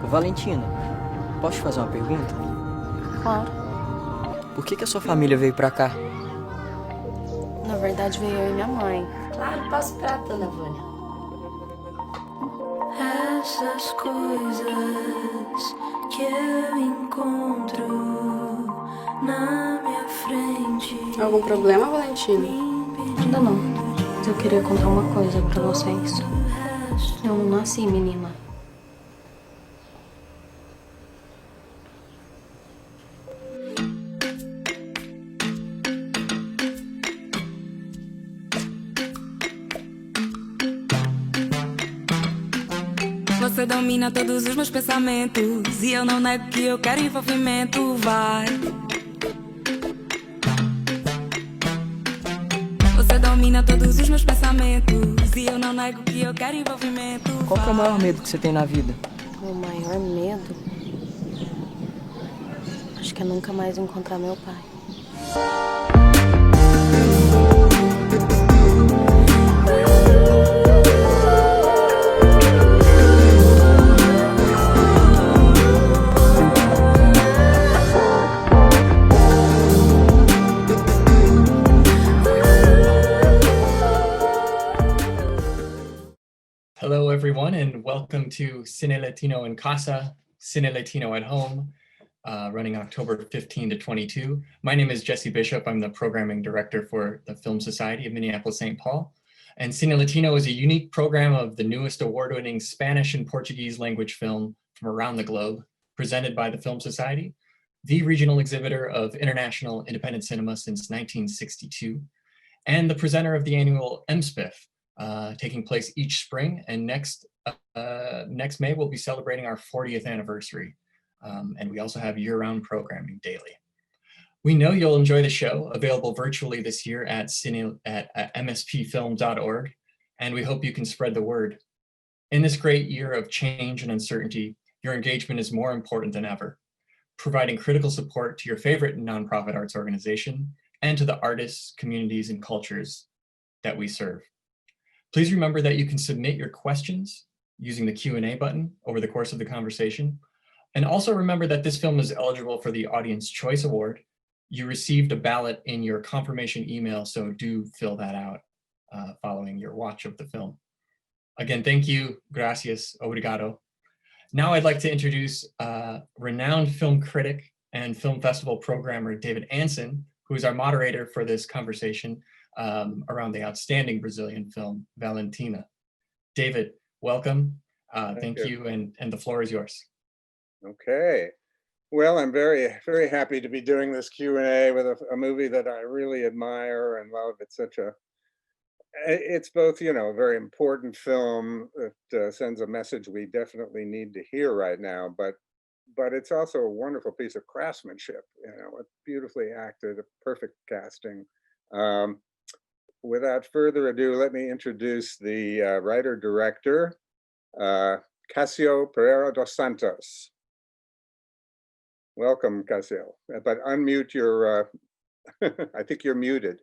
Valentina, posso te fazer uma pergunta? Claro. Por que a sua família veio pra cá? Na verdade, veio eu e minha mãe. Claro, posso pra dona Vânia. Essas coisas que eu encontro na minha frente. Algum problema, Valentina? Ainda não. Mas eu queria contar uma coisa pra vocês. Eu não nasci menina. Você domina todos os meus pensamentos e eu não nego que eu quero envolvimento, vai. Você domina todos os meus pensamentos e eu não nego que eu quero envolvimento, vai. Qual que é o maior medo que você tem na vida? O maior medo? Acho que é nunca mais encontrar meu pai. Hello, everyone, and welcome to Cine Latino in Casa, Cine Latino at Home, running October 15 to 22. My name is Jesse Bishop. I'm the programming director for the Film Society of Minneapolis-St. Paul. And Cine Latino is a unique program of the newest award-winning Spanish and Portuguese language film from around the globe, presented by the Film Society, the regional exhibitor of international independent cinema since 1962, and the presenter of the annual MSPIF, taking place each spring, and next May we'll be celebrating our 40th anniversary. And we also have year-round programming daily. We know you'll enjoy the show, available virtually this year at mspfilm.org, and we hope you can spread the word. In this great year of change and uncertainty, your engagement is more important than ever, providing critical support to your favorite nonprofit arts organization and to the artists, communities, and cultures that we serve. Please remember that you can submit your questions using the Q&A button over the course of the conversation. And also remember that this film is eligible for the Audience Choice Award. You received a ballot in your confirmation email, so do fill that out following your watch of the film. Again, thank you, gracias, obrigado. Now I'd like to introduce renowned film critic and film festival programmer David Ansen, who is our moderator for this conversation around the outstanding Brazilian film, Valentina. David, welcome. Thank you, and the floor is yours. Okay. Well, I'm very, very happy to be doing this Q&A with a movie that I really admire and love, etc. It's both, a very important film that sends a message we definitely need to hear right now, but it's also a wonderful piece of craftsmanship, beautifully acted, a perfect casting. Without further ado, let me introduce the writer-director, Cássio Pereira dos Santos. Welcome, Cássio, but unmute your, I think you're muted.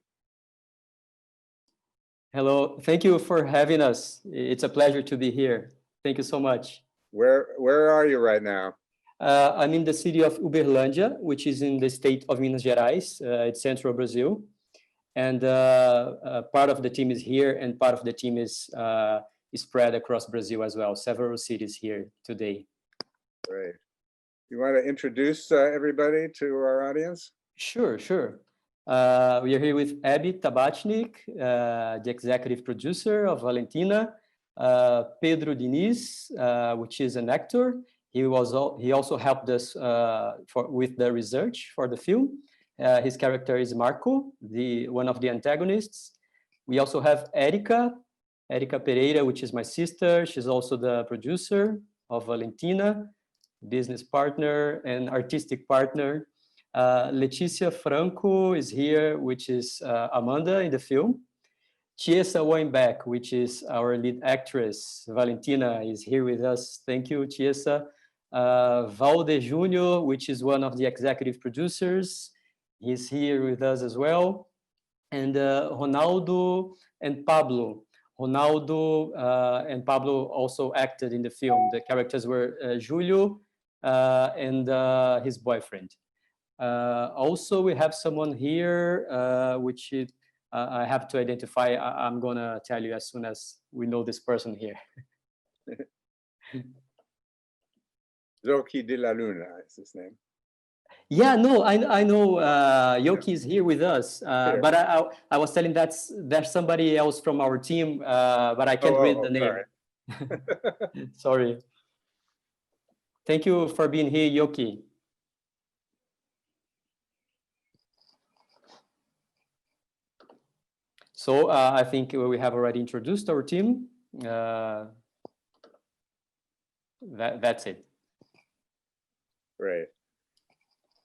Hello, thank you for having us. It's a pleasure to be here. Thank you so much. Where are you right now? I'm in the city of Uberlândia, which is in the state of Minas Gerais. It's central Brazil. And part of the team is here and part of the team is spread across Brazil as well. Several cities here today. Great. You want to introduce everybody to our audience? Sure. We are here with Abby Tabachnik, the executive producer of Valentina, Pedro Diniz, which is an actor. He also helped us with the research for the film. His character is Marco, one of the antagonists. We also have Erika Pereira, which is my sister. She's also the producer of Valentina, business partner and artistic partner. Letícia Franco is here, which is Amanda in the film. Thiessa Woinbackk, which is our lead actress. Valentina is here with us. Thank you, Thiessa. Valde Jr., which is one of the executive producers. He's here with us as well. And Ronaldo and Pablo. Ronaldo and Pablo also acted in the film. The characters were Julio and his boyfriend. Also, we have someone here, which I have to identify. I'm gonna tell you as soon as we know this person here. Xochi de la Luna is his name. Yeah, no, I know Yoki is here with us, but I was telling there's somebody else from our team, but I can't read the name. Sorry. Sorry. Thank you for being here, Yoki. So I think we have already introduced our team. That's it. Great.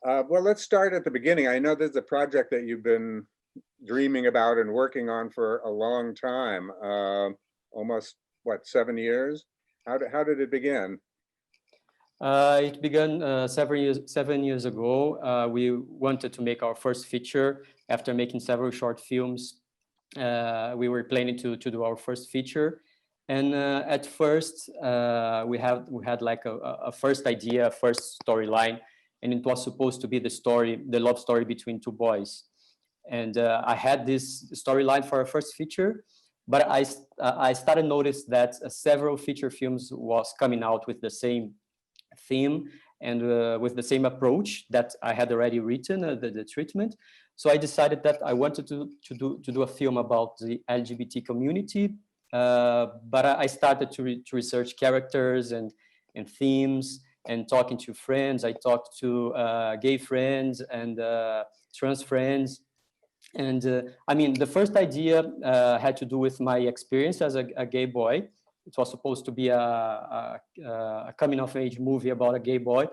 Well, let's start at the beginning. I know this is a project that you've been dreaming about and working on for a long time, almost, what, 7 years? How did it begin? It began 7 years ago. We wanted to make our first feature after making several short films. We were planning to do our first feature. And at first, we had like a first idea, a first storyline, and it was supposed to be the love story between two boys. And I had this storyline for our first feature, but I started notice that several feature films was coming out with the same theme and with the same approach that I had already written, the treatment. So I decided that I wanted to do a film about the LGBT community, but I started to research characters and themes, and talking to friends. I talked to gay friends and trans friends. And I mean, the first idea had to do with my experience as a gay boy. It was supposed to be a coming of age movie about a gay boy.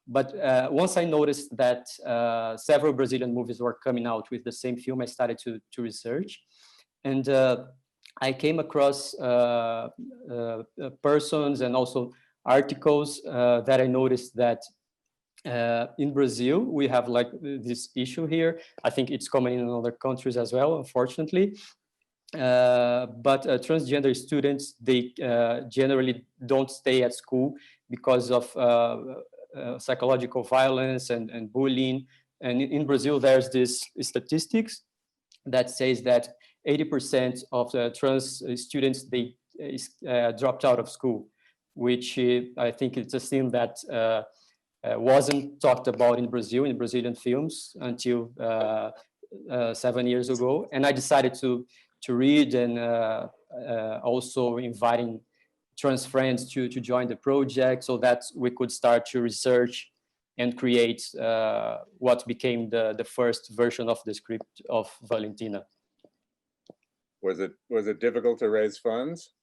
But once I noticed that several Brazilian movies were coming out with the same film, I started to research. And I came across persons and also articles that I noticed that in Brazil, we have like this issue here. I think it's common in other countries as well, unfortunately. But transgender students, they generally don't stay at school because of psychological violence and bullying. And in Brazil, there's this statistics that says that 80% of the trans students, they dropped out of school, which I think it's a thing that wasn't talked about in Brazil, in Brazilian films until 7 years ago. And I decided to read and also inviting trans friends to join the project so that we could start to research and create what became the first version of the script of Valentina. Was it difficult to raise funds?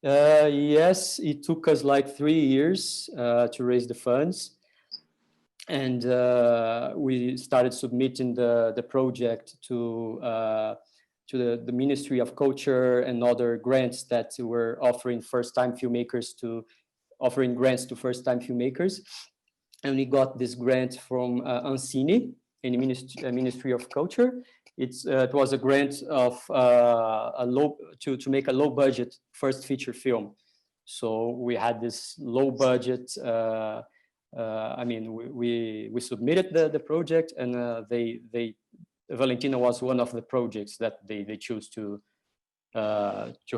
Yes, it took us like 3 years to raise the funds, and we started submitting the project to the Ministry of Culture and other grants that were offering first-time filmmakers offering grants to first-time filmmakers, and we got this grant from Ansen in the Ministry of Culture. It was a grant of to make a low budget first feature film. So we had this low budget. I mean, we submitted the project, and Valentina was one of the projects that they chose to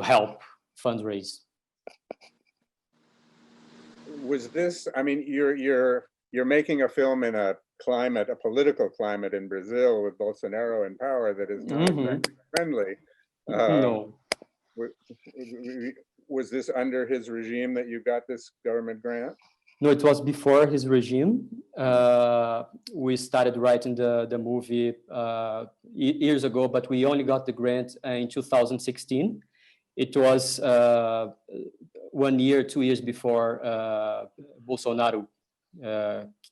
help fundraise. Was this? I mean, you're making a film in a political climate in Brazil with Bolsonaro in power that is not exactly friendly. No. Was this under his regime that you got this government grant? No, it was before his regime. We started writing the movie years ago, but we only got the grant in 2016. It was 1 year, 2 years before Bolsonaro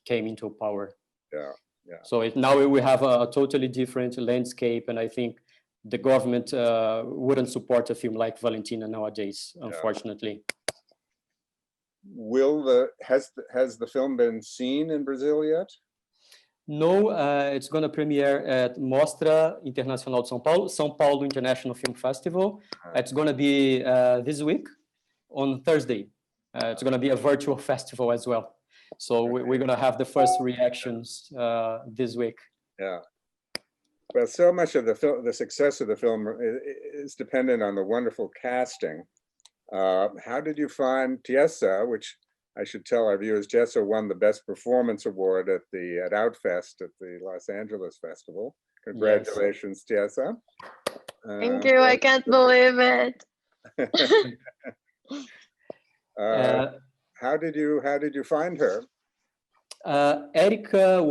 came into power. Yeah. So now we have a totally different landscape, and I think the government wouldn't support a film like Valentina nowadays, unfortunately. Has the film been seen in Brazil yet? No, it's going to premiere at Mostra Internacional de São Paulo International Film Festival. It's going to be this week on Thursday. It's going to be a virtual festival as well. So we're going to have the first reactions this week. Yeah. Well, so much of the success of the film is dependent on the wonderful casting. How did you find Thiessa, which I should tell our viewers, Thiessa won the Best Performance Award at Outfest at the Los Angeles Festival. Congratulations, yes. Thiessa. Thank you. I can't believe it. How did you find her? Erika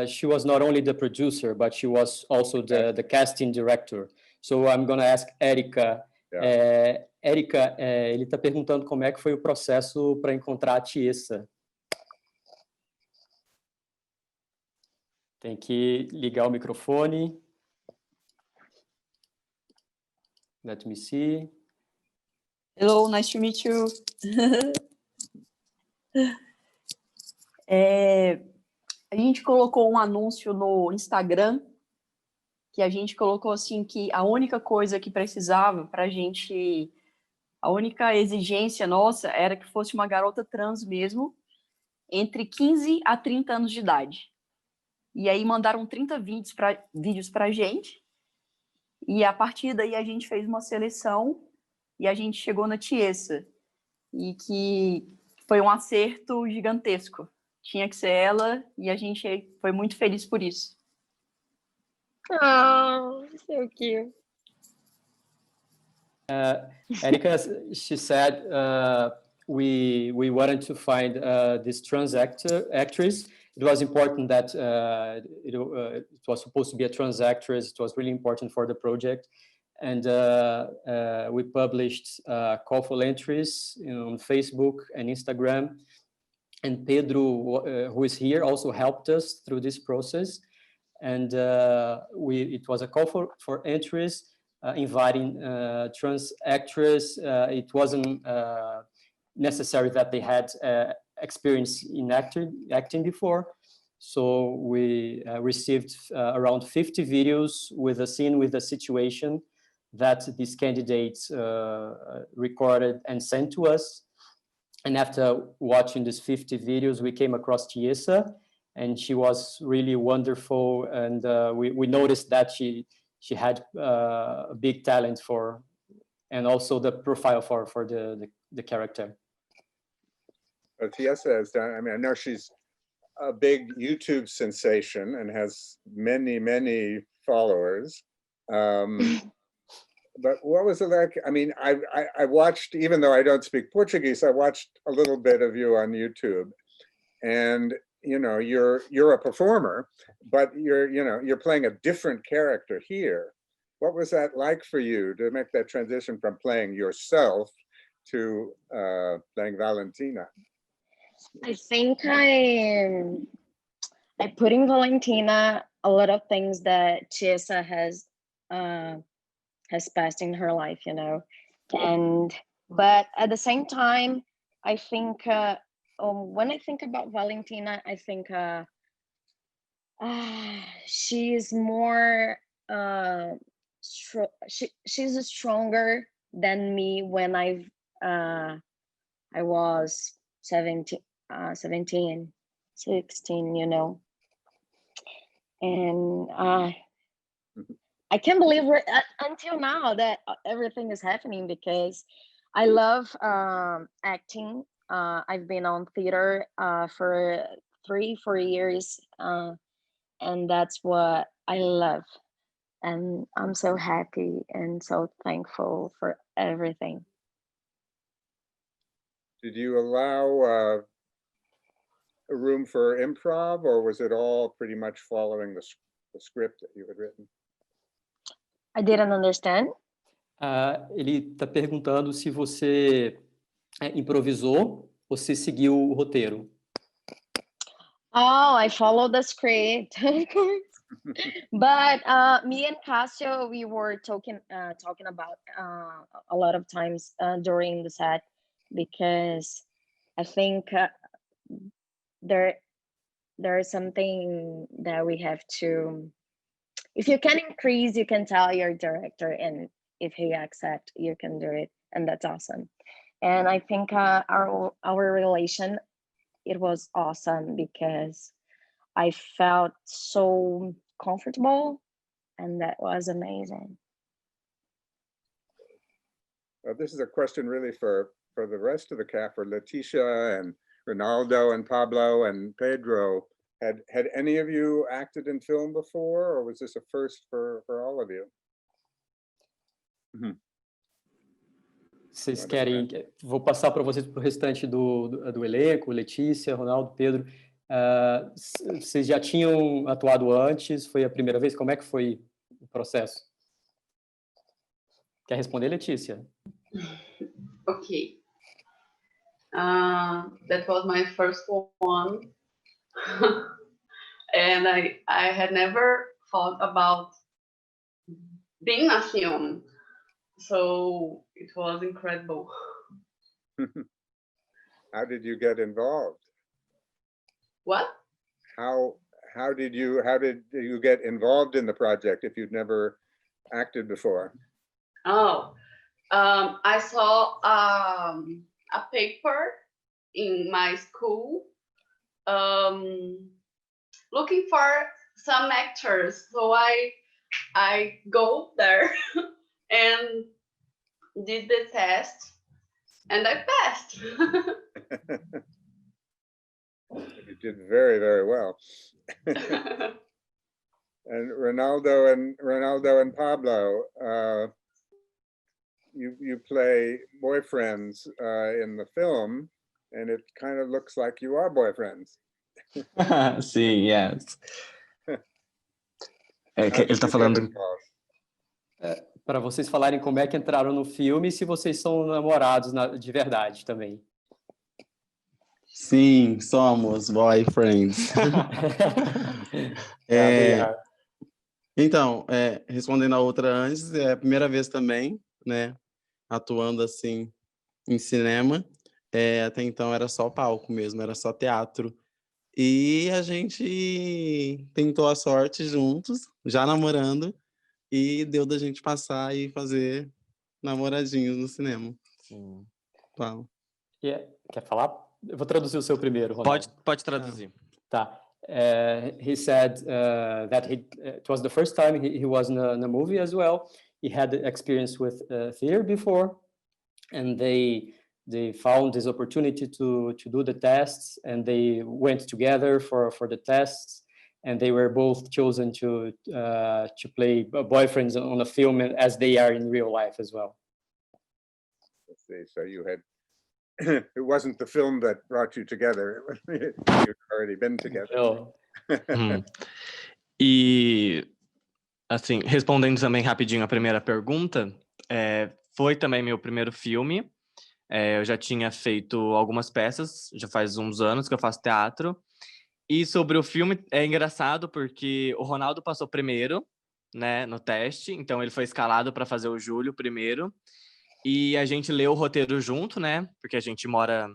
she was not only the producer, but she was also the casting director. So I'm going to ask Erika. Yeah. Erika, ele está perguntando como é que foi o processo para encontrar a Thiessa. Tem que ligar o microfone. Let me see. Hello, nice to meet you. A gente colocou um anúncio no Instagram que a gente colocou assim que a única coisa que precisava para a gente, a única exigência nossa era que fosse uma garota trans mesmo, entre 15 a 30 anos de idade. E aí mandaram 30 vídeos para a gente, e a partir daí a gente fez uma seleção e a gente chegou na Thiessa, e que foi um acerto gigantesco. Tinha que ser ela, e a gente foi muito feliz por isso. Oh, so cute. Erika, she said, we wanted to find this trans actress. It was important that it was supposed to be a trans actress. It was really important for the project. And we published call for entries on Facebook and Instagram. And Pedro, who is here, also helped us through this process. And it was a call for entries, inviting trans actors. It wasn't necessary that they had experience in acting before. So we received around 50 videos with a scene, with a situation that these candidates recorded and sent to us. And after watching these 50 videos, we came across Thiessa, and she was really wonderful. And we noticed that she had a big talent for, and also the profile for the character. Thiessa has done, I mean, I know she's a big YouTube sensation and has many, many followers. But what was it like? I mean, I watched, even though I don't speak Portuguese, I watched a little bit of you on YouTube, and you know, you're a performer, but you're playing a different character here. What was that like for you to make that transition from playing yourself to playing Valentina? I think I put in Valentina a lot of things that Thiessa has passed in her life, you know, but at the same time, I think when I think about Valentina, I think she is more she's stronger than me when I was 17, 16, you know, and I can't believe until now that everything is happening, because I love acting. I've been on theater for 3-4 years, and that's what I love. And I'm so happy and so thankful for everything. Did you allow a room for improv, or was it all pretty much following the script that you had written? I didn't understand. Ele está perguntando se você improvisou ou se seguiu o roteiro. Oh, I followed the script, of course. But me and Cássio, we were talking about a lot of times during the set, because I think there there is something that we have to, if you can increase, you can tell your director, and if he accepts, you can do it, and that's awesome. And I think our relation, it was awesome because I felt so comfortable, and that was amazing. This is a question really for the rest of the cast, for Leticia and Ronaldo and Pablo and Pedro. Had any of you acted in film before, or was this a first for all of you? Vocês querem... Vou passar para vocês para o restante do elenco, Letícia, Ronaldo, Pedro. Vocês já tinham atuado antes? Foi a primeira vez? Como é que foi o processo? Quer responder, Letícia? Okay. That was my first one. And I had never thought about being a film. So it was incredible. How did you get involved? What? How did you get involved in the project if you'd never acted before? Oh, I saw a paper in my school looking for some actors. So I go there and did the test, and I passed. You did very, very well. And Ronaldo and Pablo, you play boyfriends in the film, and it kind of looks like you are boyfriends. Sim, yes. Ele está falando. Para vocês falarem como é que entraram no filme e se vocês são namorados de verdade também. Sim, somos boyfriends. Então, respondendo a outra antes, é a primeira vez também, né, atuando assim em cinema. Até então era só palco mesmo, era só teatro. E a gente tentou a sorte juntos, já namorando, e deu da gente passar e fazer namoradinhos no cinema. Sim. Uau. Quer falar? Eu vou traduzir o seu primeiro, Ronaldo. Pode traduzir. Tá. He said that it was the first time he was in a movie as well. He had experience with theater before, and they found this opportunity to do the tests, and they went together for the tests, and they were both chosen to play boyfriends on a film as they are in real life as well. Let's see, so you had, it wasn't the film that brought you together, you'd already been together. E, assim, respondendo também rapidinho a primeira pergunta, foi também meu primeiro filme. Eu já tinha feito algumas peças, já faz uns anos que eu faço teatro. E sobre o filme, é engraçado porque o Ronaldo passou primeiro, né, no teste, então ele foi escalado para fazer o Júlio primeiro. E a gente leu o roteiro junto, né, porque a gente mora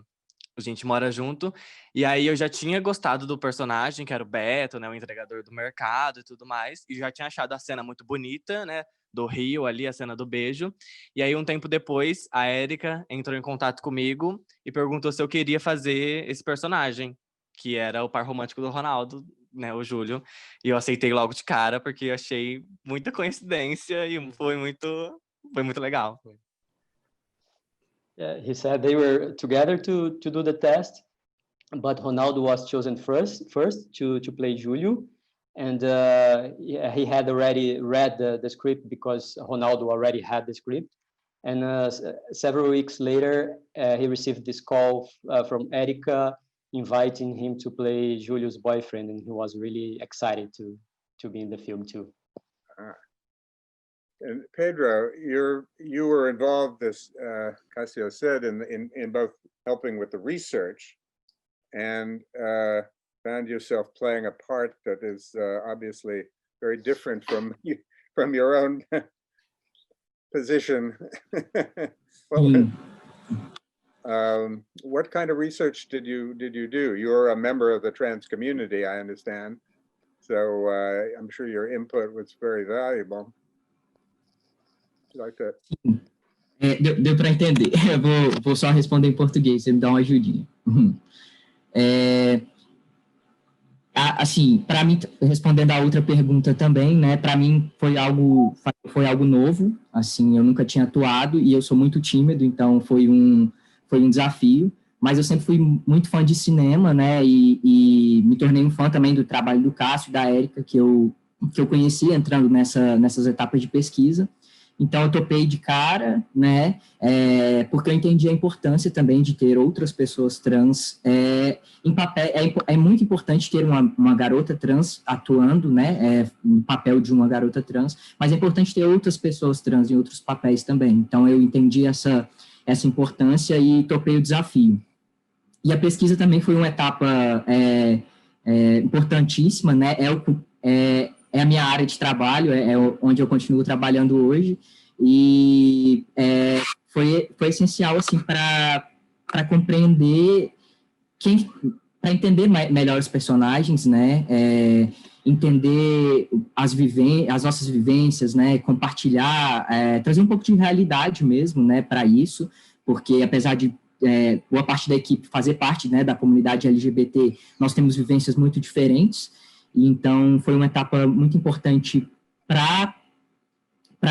junto. E aí eu já tinha gostado do personagem, que era o Beto, né, o entregador do mercado e tudo mais. E já tinha achado a cena muito bonita, né, do Rio ali, a cena do beijo. E aí um tempo depois, a Erika entrou em contato comigo e perguntou se eu queria fazer esse personagem, que era o par romântico do Ronaldo, né, o Júlio. E eu aceitei logo de cara, porque eu achei muita coincidência e foi muito legal. He said they were together to do the test, but Ronaldo was chosen first to play Julio, and he had already read the script because Ronaldo already had the script. And several weeks later, he received this call from Erika inviting him to play Julio's boyfriend, and he was really excited to be in the film too. And Pedro, you were involved, as Cássio said, in both helping with the research and found yourself playing a part that is obviously very different from your own What kind of research did you do? You're a member of the trans community, I understand. So I'm sure your input was very valuable. Would you like to? Deu para entender. Eu vou só responder em português, você me dá uma ajudinha. Assim, para mim, respondendo a outra pergunta também, né, para mim foi algo novo, assim, eu nunca tinha atuado e eu sou muito tímido, então foi um desafio, mas eu sempre fui muito fã de cinema, né, e me tornei um fã também do trabalho do Cássio e da Erika, que eu conheci entrando nessas etapas de pesquisa. Então, eu topei de cara, né, porque eu entendi a importância também de ter outras pessoas trans em papel. É muito importante ter uma garota trans atuando, né, no papel de uma garota trans, mas é importante ter outras pessoas trans em outros papéis também. Então, eu entendi essa importância e topei o desafio. E a pesquisa também foi uma etapa importantíssima, né, é a minha área de trabalho, onde eu continuo trabalhando hoje, e foi essencial, assim, para compreender, para entender melhor os personagens, né, entender as nossas vivências, né, compartilhar, trazer um pouco de realidade mesmo, né, para isso, porque apesar de boa parte da equipe fazer parte, né, da comunidade LGBT, nós temos vivências muito diferentes. Então, foi uma etapa muito importante para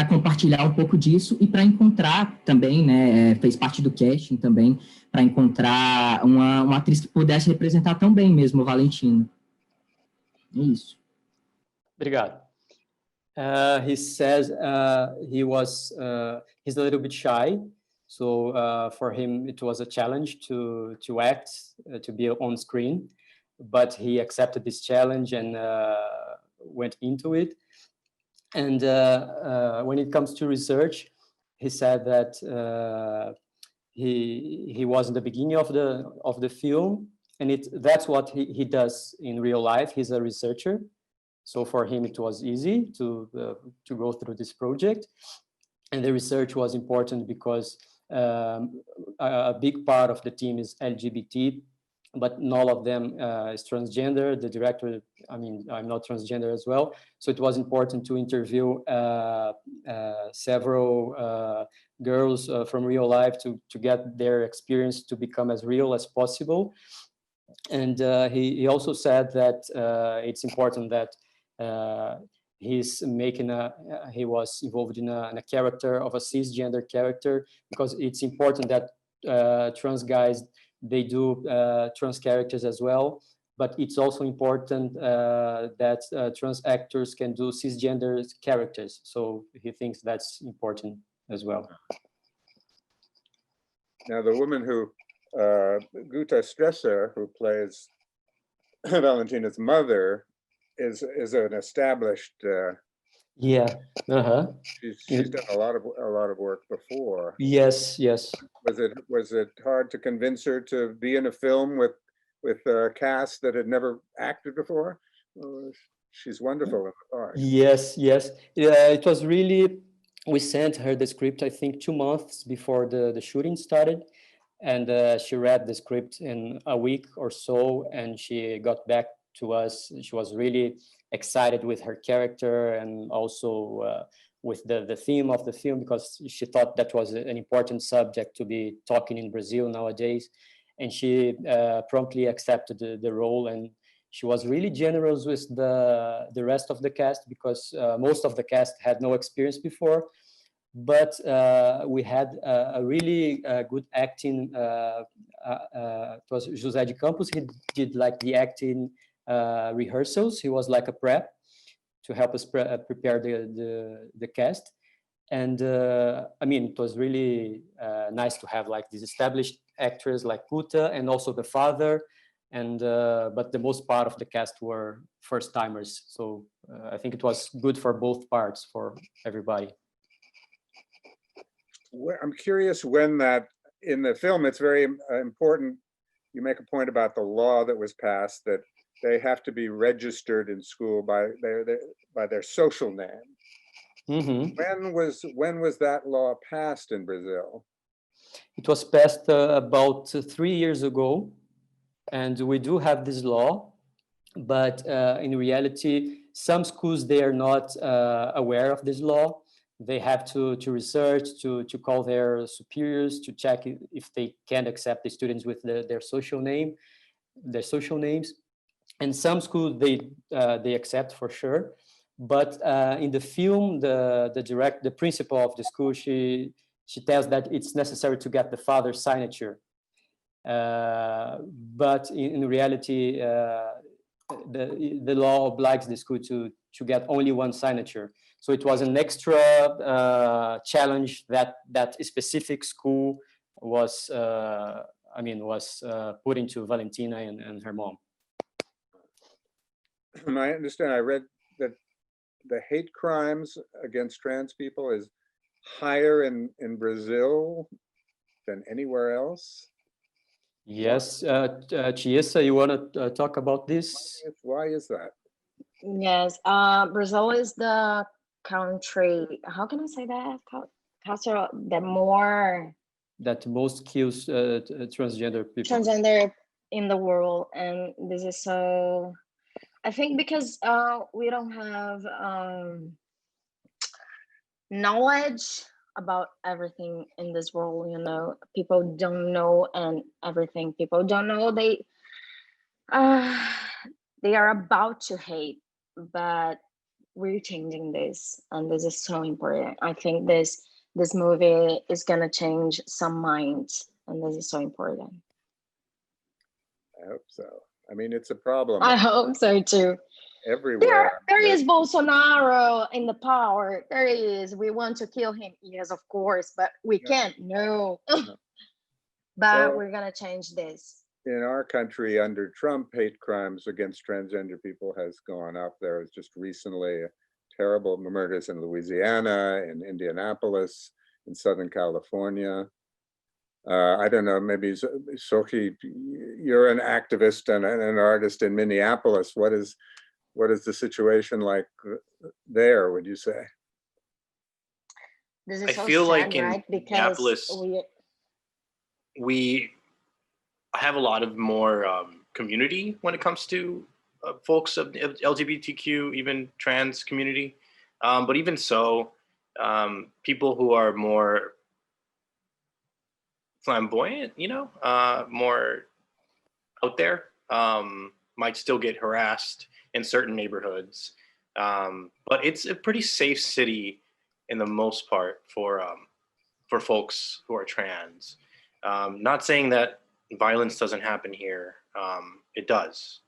compartilhar um pouco disso e para encontrar também, né, fez parte do casting também, para encontrar uma atriz que pudesse representar tão bem mesmo a Valentina. É isso. Obrigado. He says he's a little bit shy, so for him it was a challenge to act, to be on screen. But he accepted this challenge and went into it. And when it comes to research, he said that he was in the beginning of the film, and that's what he does in real life. He's a researcher, so for him it was easy to go through this project. And the research was important because a big part of the team is LGBT. But not all of them is transgender. The director, I mean, I'm not transgender as well. So it was important to interview several girls from real life to get their experience to become as real as possible. And he also said that it's important that he was involved in a character of a cisgender character, because it's important that trans guys, they do trans characters as well, but it's also important that trans actors can do cisgender characters. So he thinks that's important as well. Now, the woman who, Guta Stresser, who plays Valentina's mother, is an established. Yeah. She's done a lot of work before. Yes. Was it hard to convince her to be in a film with a cast that had never acted before? She's wonderful in the part. Yes. It was really. We sent her the script, I think, 2 months before the shooting started, and she read the script in a week or so, and she got back to us. She was really excited with her character and also with the theme of the film, because she thought that was an important subject to be talking in Brazil nowadays. And she promptly accepted the role, and she was really generous with the rest of the cast, because most of the cast had no experience before. But we had a really good acting. It was José de Campos. He did like the acting rehearsals. He was like a prep to help us prepare the cast. And I mean, it was really nice to have like these established actors like Guta, and also the father. And but the most part of the cast were first timers. So I think it was good for both parts, for everybody. I'm curious when that, in the film, it's very important. You make a point about the law that was passed, that they have to be registered in school by their social name. Mm-hmm. When was that law passed in Brazil? It was passed about 3 years ago, and we do have this law, but in reality, some schools, they are not aware of this law. They have to research, to call their superiors, to check if they can accept the students with their social names. And some schools, they accept for sure. But in the film, the principal of the school, she tells that it's necessary to get the father's signature. But in reality, the law obliges the school to get only one signature. So it was an extra challenge that specific school was, put into Valentina and her mom. I understand. I read that the hate crimes against trans people is higher in Brazil than anywhere else. Yes, Thiessa, you want to talk about this? Why is that? Yes, Brazil is the country, how can I say that? Cássio, That most kills transgender people. transgender in the world, and this is so, I think because we don't have knowledge about everything in this world, you know. People don't know, and everything people don't know, they are about to hate, but we're changing this, and this is so important. I think this movie is gonna change some minds, and this is so important. I hope so. I mean, it's a problem. I hope so too. Everywhere. There is Bolsonaro in the power. There is. We want to kill him. Yes, of course, but we can't. No. But Well, we're gonna change this. in our country, under Trump, hate crimes against transgender people has gone up. There was just recently terrible murders in Louisiana, in Indianapolis, in Southern California. I don't know, maybe Xochi, you're an activist and an artist in Minneapolis. What is the situation like there, would you say? This is I so feel sad, like in right? Because Minneapolis, we have a lot of more community when it comes to folks of LGBTQ, even trans community. But even so, people who are more flamboyant, you know, more out there, might still get harassed in certain neighborhoods. But it's a pretty safe city in the most part for folks who are trans. Not saying that violence doesn't happen here. It does.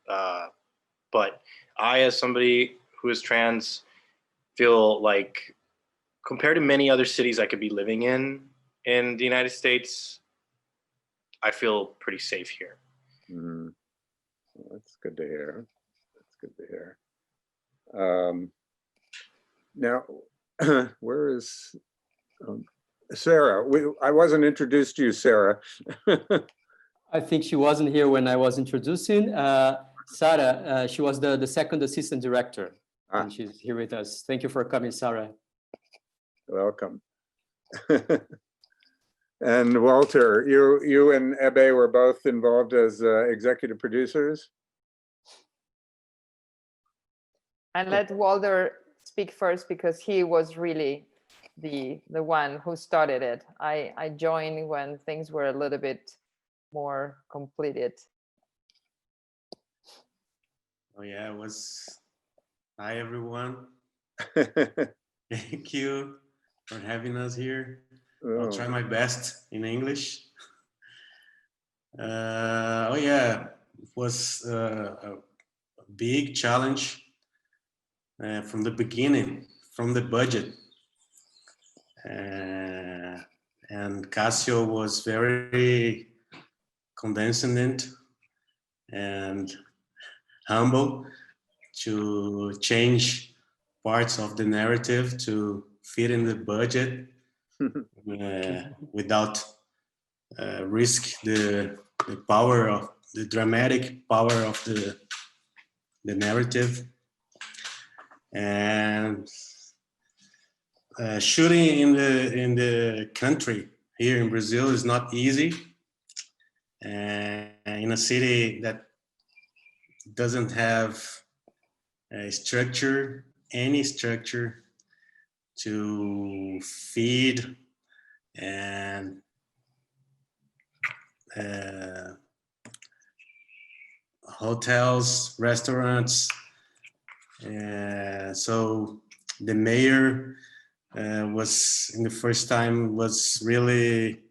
But I, as somebody who is trans, feel like compared to many other cities I could be living in the United States, I feel pretty safe here. Mm-hmm. Well, that's good to hear. That's good to hear. Now, where is Sarah? I wasn't introduced to you, Sarah. I think she wasn't here when I was introducing. Sarah, she was the second assistant director, and she's here with us. Thank you for coming, Sarah. Welcome. And Walter, you and Ebe were both involved as executive producers? I let Walter speak first because he was really the one who started it. I joined when things were a little bit more completed. Oh yeah, it was. Hi everyone. Thank you for having us here. I'll try my best in English. Oh yeah, it was a big challenge from the beginning, from the budget. And Cássio was very condescending and humble to change parts of the narrative to fit in the budget without risk the power of the dramatic power of the narrative. And shooting in the country here in Brazil is not easy. In a city that doesn't have a structure, any structure to feed and hotels, restaurants. So the mayor was, in the first time, was really,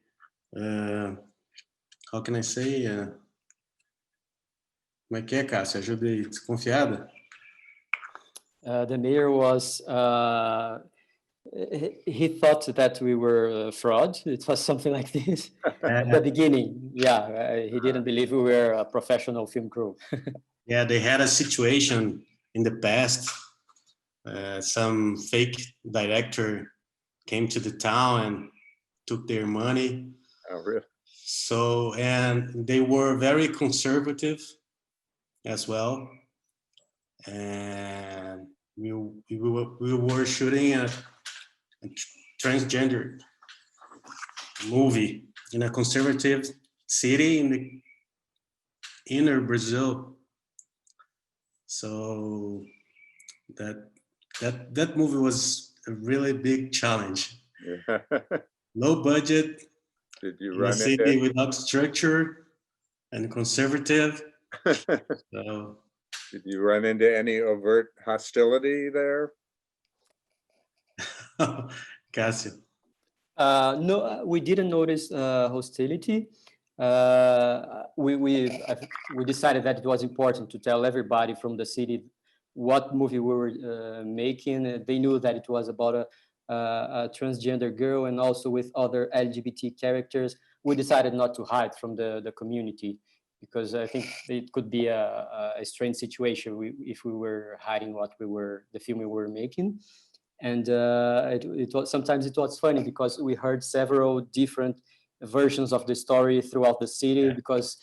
how can I say? Como é que é, Cássio? Ajuda aí, desconfiada? The mayor was, he thought that we were fraud. It was something like this at the beginning. Yeah, he didn't believe we were a professional film crew. Yeah, they had a situation in the past. Some fake director came to the town and took their money. Oh, really? So, and they were very conservative as well. And we were shooting a transgender movie in a conservative city in the inner Brazil. So that movie was a really big challenge. Yeah. Low budget. Did you in run a city into without structure and conservative? So, did you run into any overt hostility there? Cássio. No, we didn't notice hostility. We decided that it was important to tell everybody from the city what movie we were making. They knew that it was about a transgender girl and also with other LGBT characters. We decided not to hide from the community because I think it could be a strange situation if we were hiding the film we were making. And it was sometimes it was funny because we heard several different versions of the story throughout the city because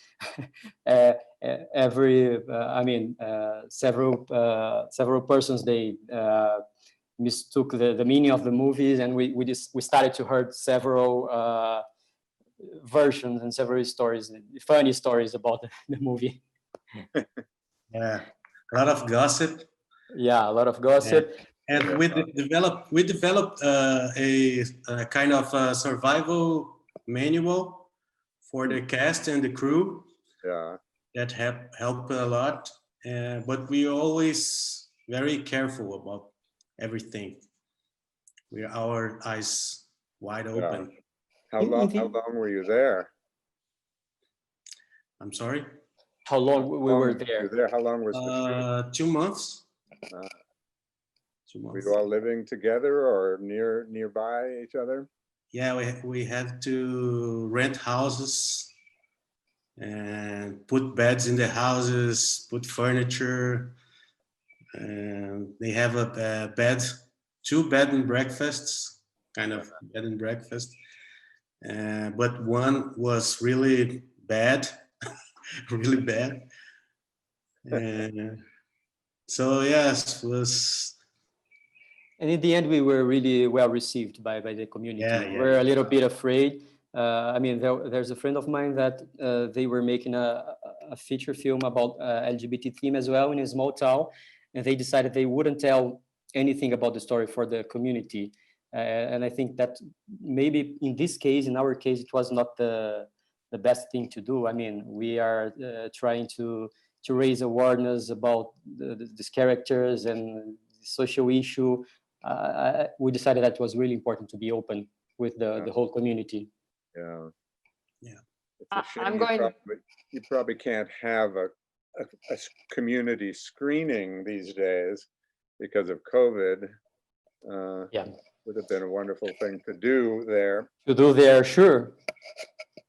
several persons they mistook the meaning of the movies, and we started to hear several versions and several stories, funny stories about the movie. Yeah, a lot of gossip. Yeah, a lot of gossip. Yeah. And we developed a kind of survival manual for the cast and the crew. Yeah, that helped a lot. But we are always very careful about everything. Our eyes wide open. How long were you there? I'm sorry? How long we were there? How long was the shoot? 2 months. 2 Were months. you all living together or nearby each other? Yeah, we had to rent houses and put beds in the houses, put furniture. And they have a bed, 2 bed and breakfasts, kind of bed and breakfast. But one was really bad, really bad. So yes, was. And in the end, we were really well received by the community. We were a little bit afraid. There's a friend of mine that they were making a feature film about LGBT theme as well in a small town, and they decided they wouldn't tell anything about the story for the community. And I think that maybe in this case, in our case, it was not the best thing to do. I mean, we are trying to raise awareness about these characters and social issue. We decided that it was really important to be open with the whole community. Yeah. Yeah. I'm going. You probably can't have a community screening these days because of COVID. Yeah. Would have been a wonderful thing to do there. Sure.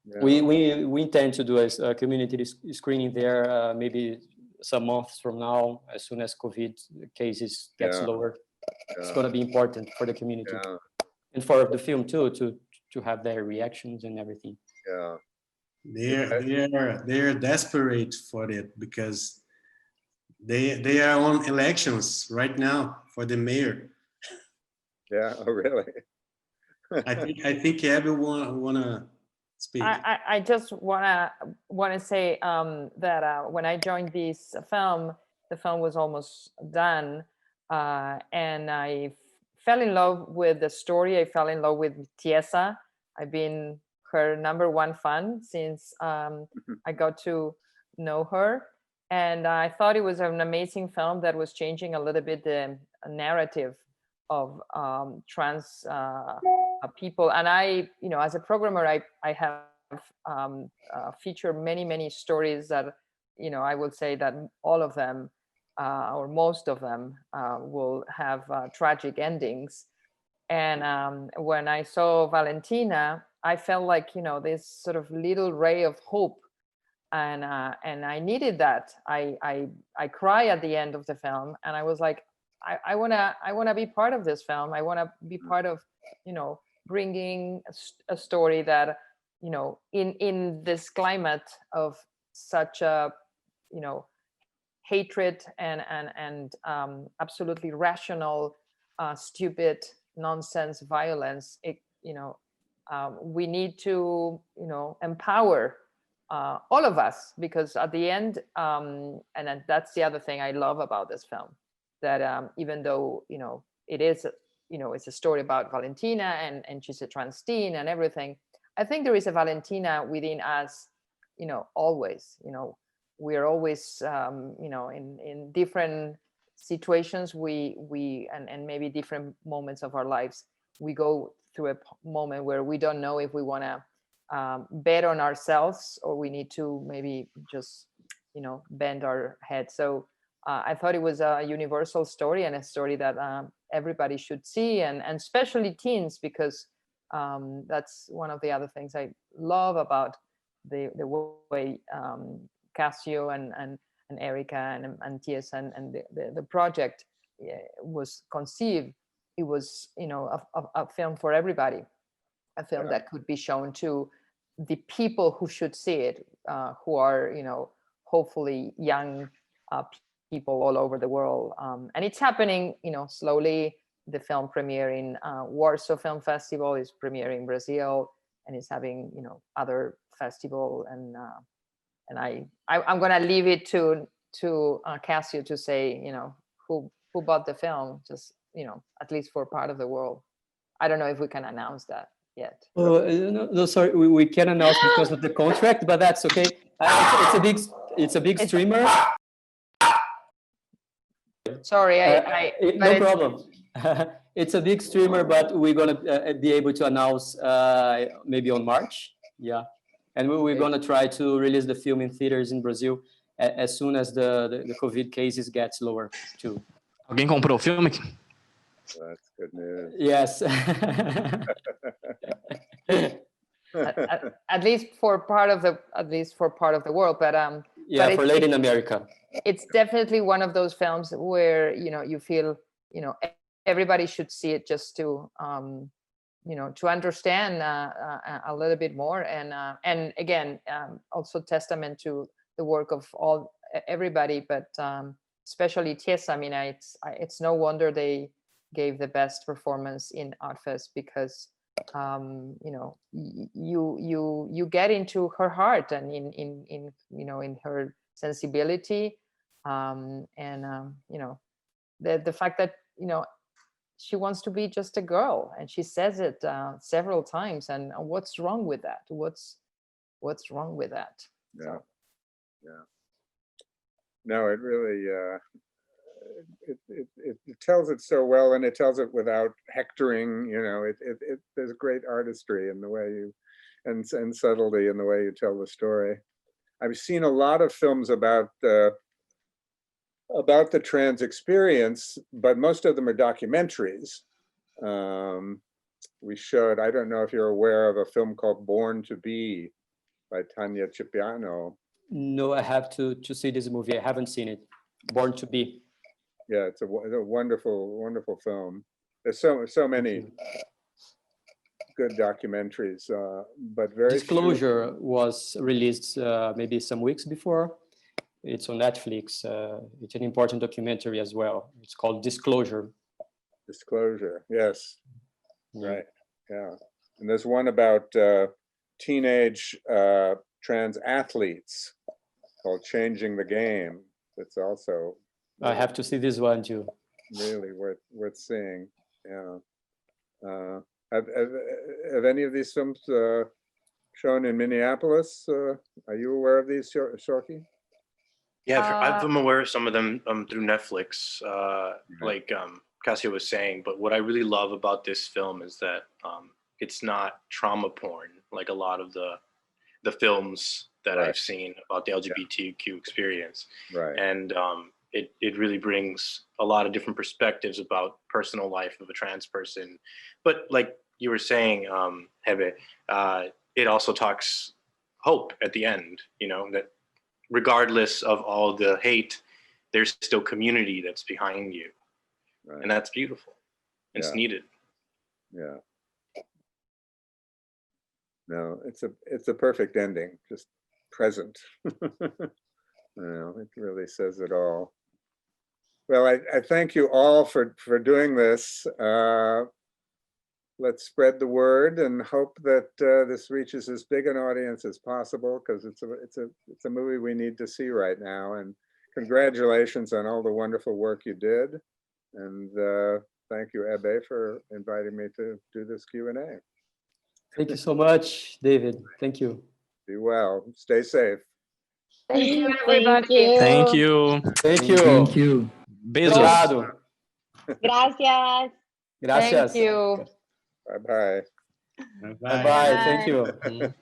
Yeah. We intend to do a community screening there maybe some months from now, as soon as COVID cases gets lower. It's going to be important for the community and for the film too, to have their reactions and everything. Yeah. They're desperate for it because they are on elections right now for the mayor. Yeah. Oh, really? I think Abby wanna speak. I just wanna say that when I joined this film, the film was almost done, and I fell in love with the story. I fell in love with Thiessa. I've been her #1 fan since I got to know her, and I thought it was an amazing film that was changing a little bit the narrative of trans people. And I, as a programmer, I have featured many stories that, I would say that all of them or most of them will have tragic endings. And when I saw Valentina, I felt like, this sort of little ray of hope. And I needed that. I cry at the end of the film, and I was like, I wanna be part of this film. I wanna be part of, bringing a story that, in this climate of such a, hatred and absolutely rational, stupid nonsense violence. We need to, empower all of us, because at the end, and that's the other thing I love about this film, that even though it is it's a story about Valentina and she's a trans teen and everything, I think there is a Valentina within us, always. We are always in different situations, we and maybe different moments of our lives, we go through a moment where we don't know if we want to bet on ourselves, or we need to maybe just bend our head. So I thought it was a universal story, and a story that everybody should see, and especially teens, because that's one of the other things I love about the way Cássio and Erika and Thiessa and the project was conceived. It was a film for everybody, a film that could be shown to the people who should see it, who are hopefully young people all over the world, and it's happening slowly. The film premiere in Warsaw Film Festival, is premiering in Brazil, and it's having other festival, and I'm gonna leave it to Cássio to say who bought the film, just at least for part of the world. I don't know if we can announce that yet. No, sorry, we can announce because of the contract, but that's okay. It's a big streamer. Sorry, no problem. It's a big streamer, but we're gonna be able to announce maybe on March. Yeah, and we're gonna try to release the film in theaters in Brazil as soon as the COVID cases gets lower too. Alguém comprou o filme? That's good news. Yes. at least for part of the world, but yeah, for Latin America. It's definitely one of those films where you feel everybody should see it, just to to understand a little bit more, and again, also testament to the work of everybody, but especially Thiessa. I mean, it's no wonder they gave the best performance in Artfest, because you get into her heart and in her sensibility, and the fact that she wants to be just a girl, and she says it several times, and what's wrong with that? What's wrong with that? Yeah. No, it really it tells it so well, and it tells it without hectoring. There's great artistry in the way you and subtlety in the way you tell the story. I've seen a lot of films about the trans experience, but most of them are documentaries. We showed, I don't know if you're aware of a film called Born to Be by Tania Cipriano. No, I have to see this movie. I haven't seen it. Born to Be. Yeah, it's a wonderful film. There's so many good documentaries, but very Disclosure was released maybe some weeks before. It's on Netflix. It's an important documentary as well. It's called Disclosure. Disclosure, yes. Yeah. Right. Yeah. And there's one about teenage trans athletes called Changing the Game. That's also I have to see this one too. really worth seeing. Yeah. Have any of these films shown in Minneapolis? Are you aware of these, Shoki? Yeah, I'm aware of some of them through Netflix, like Cássio was saying. But what I really love about this film is that it's not trauma porn like a lot of the films that I've seen about the LGBTQ experience. Right. And it really brings a lot of different perspectives about personal life of a trans person. But like you were saying, Hebe, it also talks hope at the end, you know, that regardless of all the hate, there's still community that's behind you. Right. And that's beautiful. It's needed. Yeah. No, it's a perfect ending, just present. You know, it really says it all. Well, I thank you all for doing this. Let's spread the word and hope that this reaches as big an audience as possible, because it's a movie we need to see right now. And congratulations on all the wonderful work you did. And thank you, Ebe, for inviting me to do this Q&A. Thank you so much, David. Thank you. Be well. Stay safe. Thank you, everybody. Thank you. Thank you. Thank you. Beijos. Obrigado. Gracias. Gracias. Thank you. Bye-bye. Bye-bye. Thank you.